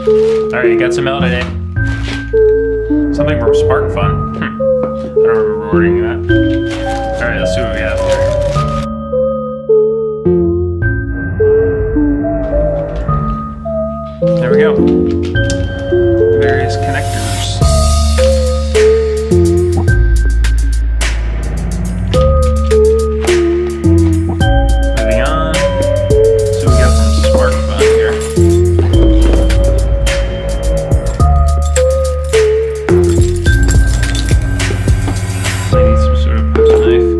Alright, got some mail today. Something from Spark Fun. I don't remember ordering that. Alright, let's see what we have here. There we go. Various connectors. Moving on. So we got some Spark Fun here. I need some sort of knife.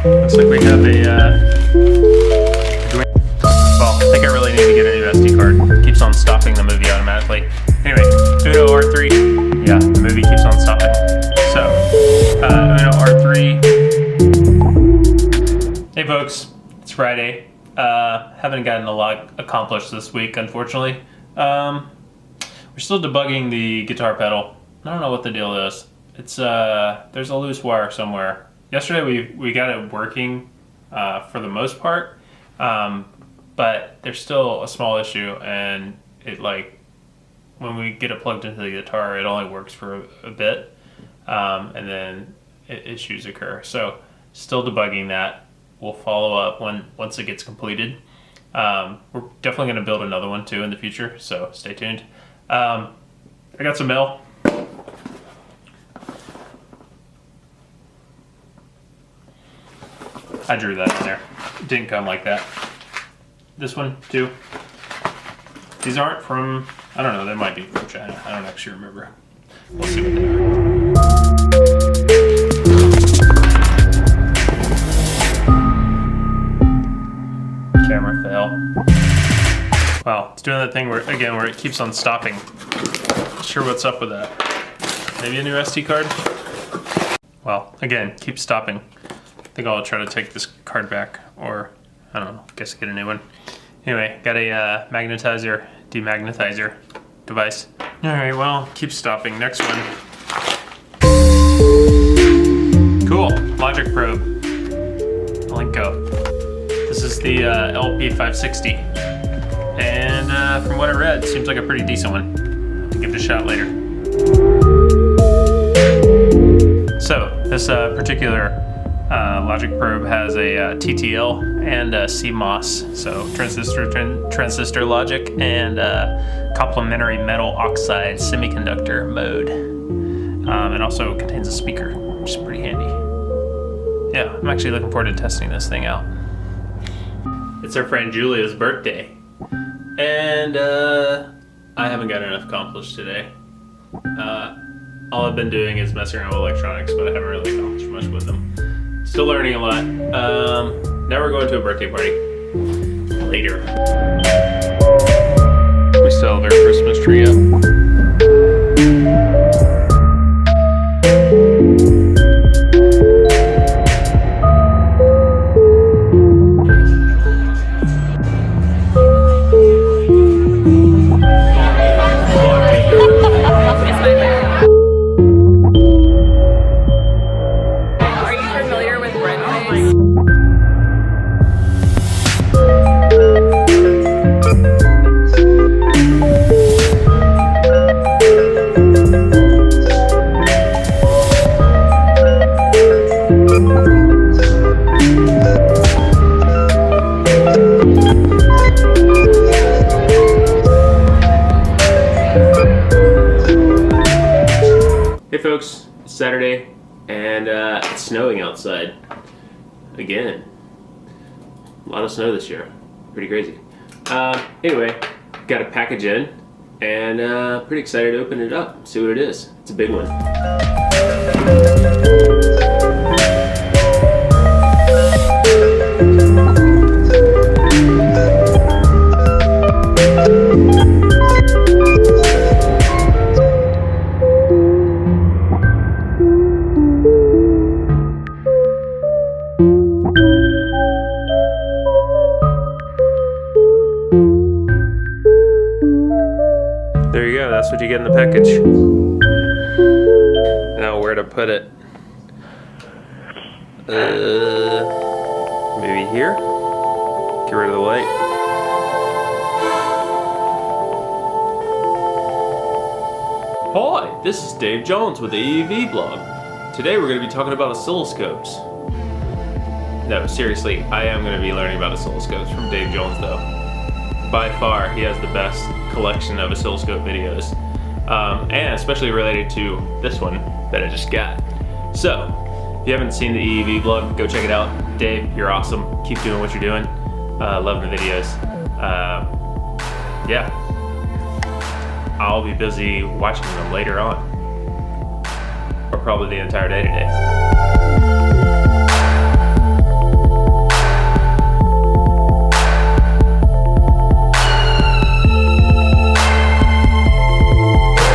Looks like we have well, I think I really need to get a new SD card. It keeps on stopping the movie automatically. Anyway, Uno R3. Yeah, the movie keeps on stopping. So, Uno R3. Hey folks, it's Friday. Haven't gotten a lot accomplished this week, unfortunately. We're still debugging the guitar pedal. I don't know what the deal is. It's there's a loose wire somewhere. Yesterday we got it working for the most part, but there's still a small issue, and it when we get it plugged into the guitar, it only works for a bit, and then issues occur. So still debugging that. We'll follow up once it gets completed. We're definitely going to build another one too in the future, so stay tuned. I got some mail. I drew that in there. It didn't come like that. This one, too. These aren't from, I don't know, they might be from China. I don't actually remember. We'll see what they are. Camera fail. Wow, it's doing that thing where it keeps on stopping. Not sure what's up with that. Maybe a new SD card? Well, again, keeps stopping. I think I'll try to take this card back, or I don't know, guess get a new one. Anyway, got a magnetizer, demagnetizer device. Alright, well, keep stopping. Next one. Cool, logic probe. Malenko. This is the LP560. And from what I read, seems like a pretty decent one. I'll give it a shot later. So, this particular logic probe has a TTL and a CMOS, so transistor logic and complementary metal oxide semiconductor mode. It also contains a speaker, which is pretty handy. Yeah, I'm actually looking forward to testing this thing out. It's our friend Julia's birthday, and I haven't got enough accomplished today. All I've been doing is messing around with electronics, but I haven't really accomplished much with them. Still learning a lot. Now we're going to a birthday party. Later. We still have our Christmas tree up. Hey folks, it's Saturday, and it's snowing outside. Again. A lot of snow this year. Pretty crazy. Anyway, got a package in, and pretty excited to open it up, see what it is. It's a big one. There you go, that's what you get in the package. Now where to put it? Maybe here? Get rid of the light. Hi, this is Dave Jones with the EEV blog. Today we're going to be talking about oscilloscopes. No, seriously, I am going to be learning about oscilloscopes from Dave Jones though. By far, he has the best collection of oscilloscope videos. And especially related to this one that I just got. So, if you haven't seen the EEV blog, go check it out. Dave, you're awesome. Keep doing what you're doing. Love the videos. Yeah. I'll be busy watching them later on. Or probably the entire day today.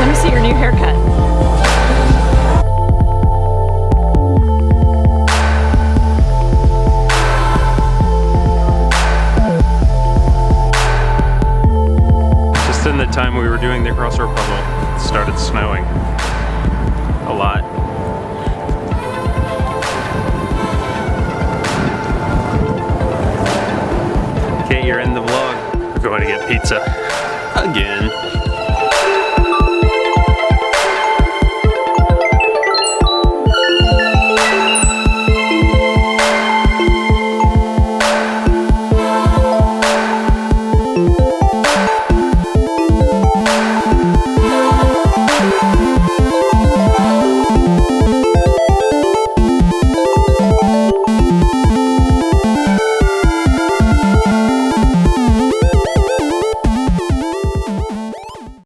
Let me see your new haircut. Just in the time we were doing the crossword puzzle, it started snowing. A lot. Okay, you're in the vlog. We're going to get pizza. Again.